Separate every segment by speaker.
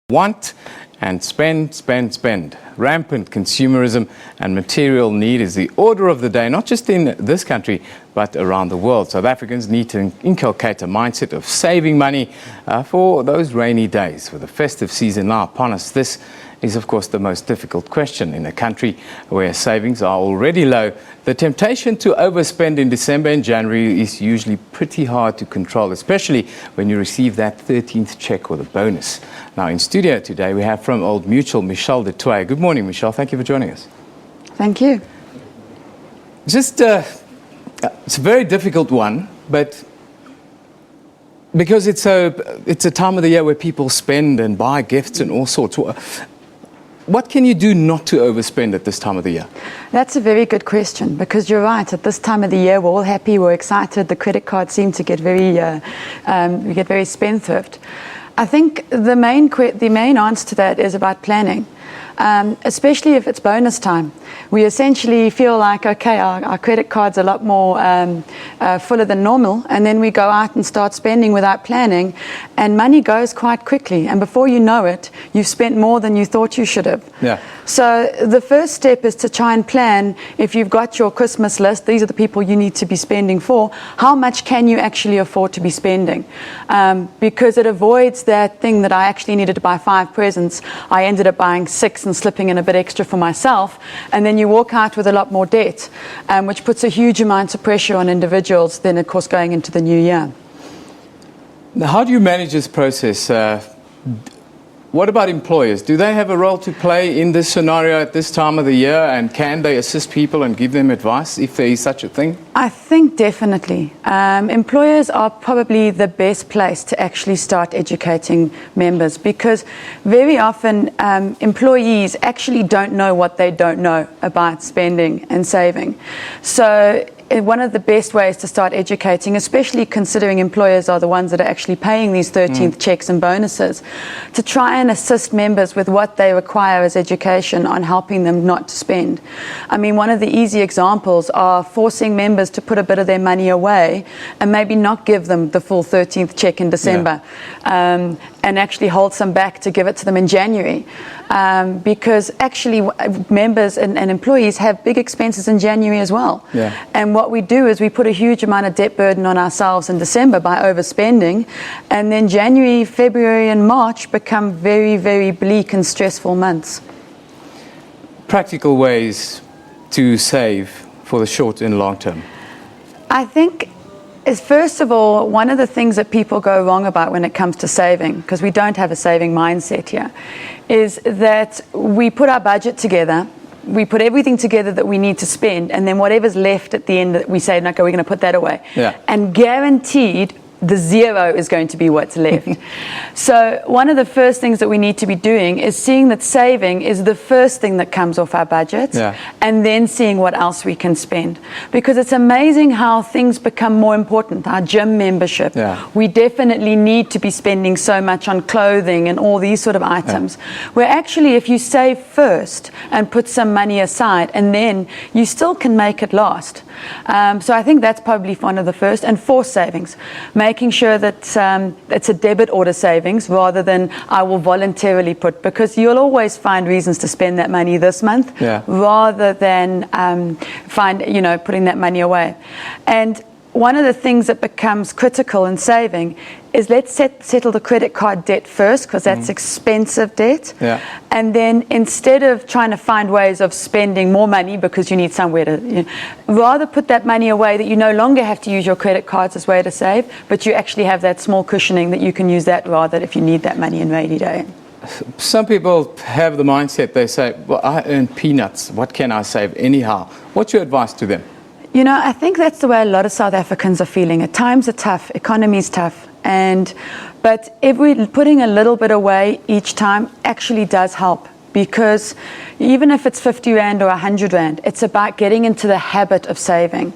Speaker 1: Want and spend, spend, spend. Rampant consumerism and material need is the order of the day, not just in this country, but around the world. South Africans need to inculcate a mindset of saving money for those rainy days. With the festive season now upon us, this is, of course, the most difficult question. In a country where savings are already low, the temptation to overspend in December and January is usually pretty hard to control, especially when you receive that 13th cheque or the bonus. Now, in studio today, we have from Old Mutual, Michelle de Toit. Good morning, Michelle. Thank you for joining us.
Speaker 2: Thank you.
Speaker 1: It's a very difficult one, but because it's a time of the year where people spend and buy gifts and all sorts. What can you do not to overspend at this time of the year?
Speaker 2: That's a very good question, because you're right. At this time of the year, we're all happy, we're excited. The credit cards seem to get we get very spendthrift. I think the main answer to that is about planning. Especially if it's bonus time. We essentially feel like, okay, our credit card's a lot more fuller than normal, and then we go out and start spending without planning, and money goes quite quickly, and before you know it, you've spent more than you thought you should have.
Speaker 1: Yeah.
Speaker 2: So the first step is to try and plan. If you've got your Christmas list, these are the people you need to be spending for, how much can you actually afford to be spending? Because it avoids that thing that I actually needed to buy 5 presents, I ended up buying 6 and slipping in a bit extra for myself, and then you walk out with a lot more debt, which puts a huge amount of pressure on individuals then, of course, going into the new year.
Speaker 1: Now, how do you manage this process? What about employers? Do they have a role to play in this scenario at this time of the year, and can they assist people and give them advice if there is such a thing?
Speaker 2: I think definitely. Employers are probably the best place to actually start educating members, because very often employees actually don't know what they don't know about spending and saving. So one of the best ways to start educating, especially considering employers are the ones that are actually paying these 13th checks and bonuses, to try and assist members with what they require as education on helping them not to spend. I mean, one of the easy examples are forcing members to put a bit of their money away and maybe not give them the full 13th check in December, and actually hold some back to give it to them in January. Because actually members and employees have big expenses in January as well.
Speaker 1: Yeah.
Speaker 2: And what we do is we put a huge amount of debt burden on ourselves in December by overspending, and then January, February and March become very, very bleak and stressful months.
Speaker 1: Practical ways to save for the short and long term.
Speaker 2: I think is, first of all, one of the things that people go wrong about when it comes to saving, because we don't have a saving mindset here, is that we put our budget together, we put everything together that we need to spend, and then whatever's left at the end, we say, okay, we're going to put that away.
Speaker 1: Yeah.
Speaker 2: And guaranteed, the zero is going to be what's left. So one of the first things that we need to be doing is seeing that saving is the first thing that comes off our budget, and then seeing what else we can spend. Because it's amazing how things become more important. Our gym membership, we definitely need to be spending so much on clothing and all these sort of items. Where actually, if you save first and put some money aside, and then you still can make it last. So I think that's probably one of the first. And forced savings, making sure that it's a debit order savings rather than I will voluntarily put, because you'll always find reasons to spend that money this month, rather than putting that money away. And one of the things that becomes critical in saving is let's settle the credit card debt first, because that's expensive debt. And then instead of trying to find ways of spending more money because you need somewhere to, rather put that money away that you no longer have to use your credit cards as a way to save, but you actually have that small cushioning that you can use that rather if you need that money in rainy day.
Speaker 1: Some people have the mindset, they say, well, I earn peanuts, what can I save anyhow? What's your advice to them?
Speaker 2: You know, I think that's the way a lot of South Africans are feeling. At times are tough, economy's tough, but putting a little bit away each time actually does help, because even if it's 50 Rand or 100 Rand, it's about getting into the habit of saving.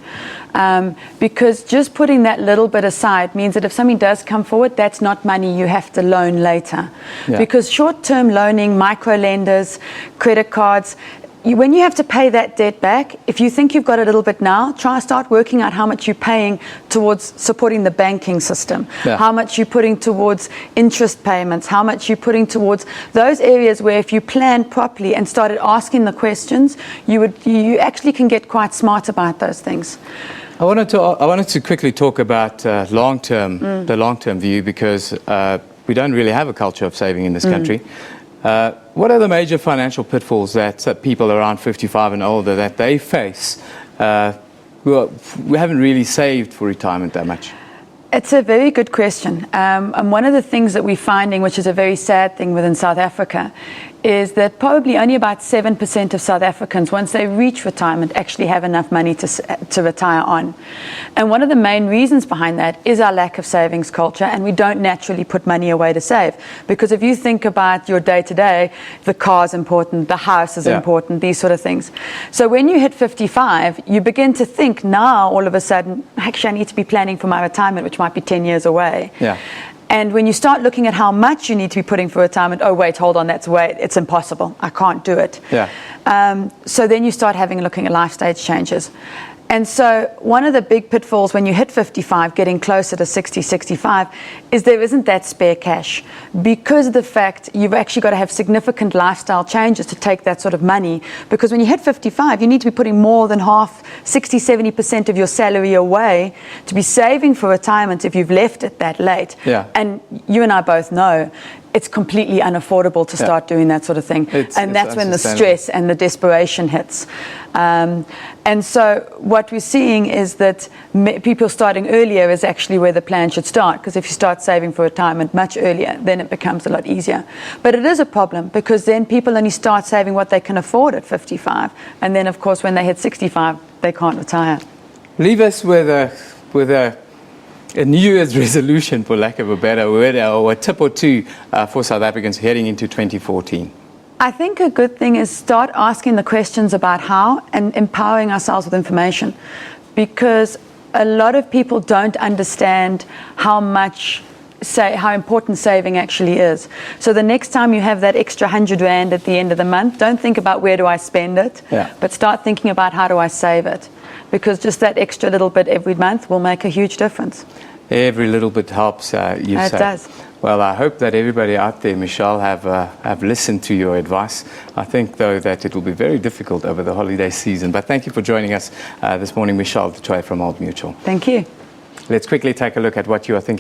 Speaker 2: Because just putting that little bit aside means that if something does come forward, that's not money you have to loan later. Because short-term loaning, micro lenders, credit cards, when you have to pay that debt back, if you think you've got a little bit now, try and start working out how much you're paying towards supporting the banking system, how much you're putting towards interest payments, how much you're putting towards those areas where if you plan properly and started asking the questions, you actually can get quite smart about those things.
Speaker 1: I wanted to quickly talk about the long-term view, because we don't really have a culture of saving in this country. What are the major financial pitfalls that people around 55 and older that they face who haven't really saved for retirement that much?
Speaker 2: It's a very good question. And one of the things that we're finding, which is a very sad thing within South Africa, is that probably only about 7% of South Africans, once they reach retirement, actually have enough money to retire on. And one of the main reasons behind that is our lack of savings culture, and we don't naturally put money away to save. Because if you think about your day-to-day, the car's important, the house is important, these sort of things. So when you hit 55, you begin to think now, all of a sudden, actually I need to be planning for my retirement, which might be 10 years away. And when you start looking at how much you need to be putting for retirement, oh, wait, hold on, it's impossible. I can't do it. So then you start looking at life stage changes. And so one of the big pitfalls when you hit 55, getting closer to 60, 65, is there isn't that spare cash, because of the fact you've actually got to have significant lifestyle changes to take that sort of money. Because when you hit 55, you need to be putting more than half, 60, 70% of your salary away to be saving for retirement if you've left it that late. And you and I both know it's completely unaffordable to start doing that sort of thing. And that's when the stress and the desperation hits. And so what we're seeing is that people starting earlier is actually where the plan should start, because if you start saving for retirement much earlier, then it becomes a lot easier. But it is a problem, because then people only start saving what they can afford at 55. And then, of course, when they hit 65, they can't retire.
Speaker 1: Leave us with a New Year's resolution, for lack of a better word, or a tip or two for South Africans heading into 2014.
Speaker 2: I think a good thing is start asking the questions about how, and empowering ourselves with information, because a lot of people don't understand how important saving actually is. So the next time you have that extra 100 Rand at the end of the month, don't think about where do I spend it, but start thinking about how do I save it, because just that extra little bit every month will make a huge difference.
Speaker 1: Every little bit helps, you say.
Speaker 2: It does.
Speaker 1: Well, I hope that everybody out there, Michelle, have listened to your advice. I think, though, that it will be very difficult over the holiday season. But thank you for joining us this morning, Michelle Toit from Old Mutual.
Speaker 2: Thank you.
Speaker 1: Let's quickly take a look at what you are thinking.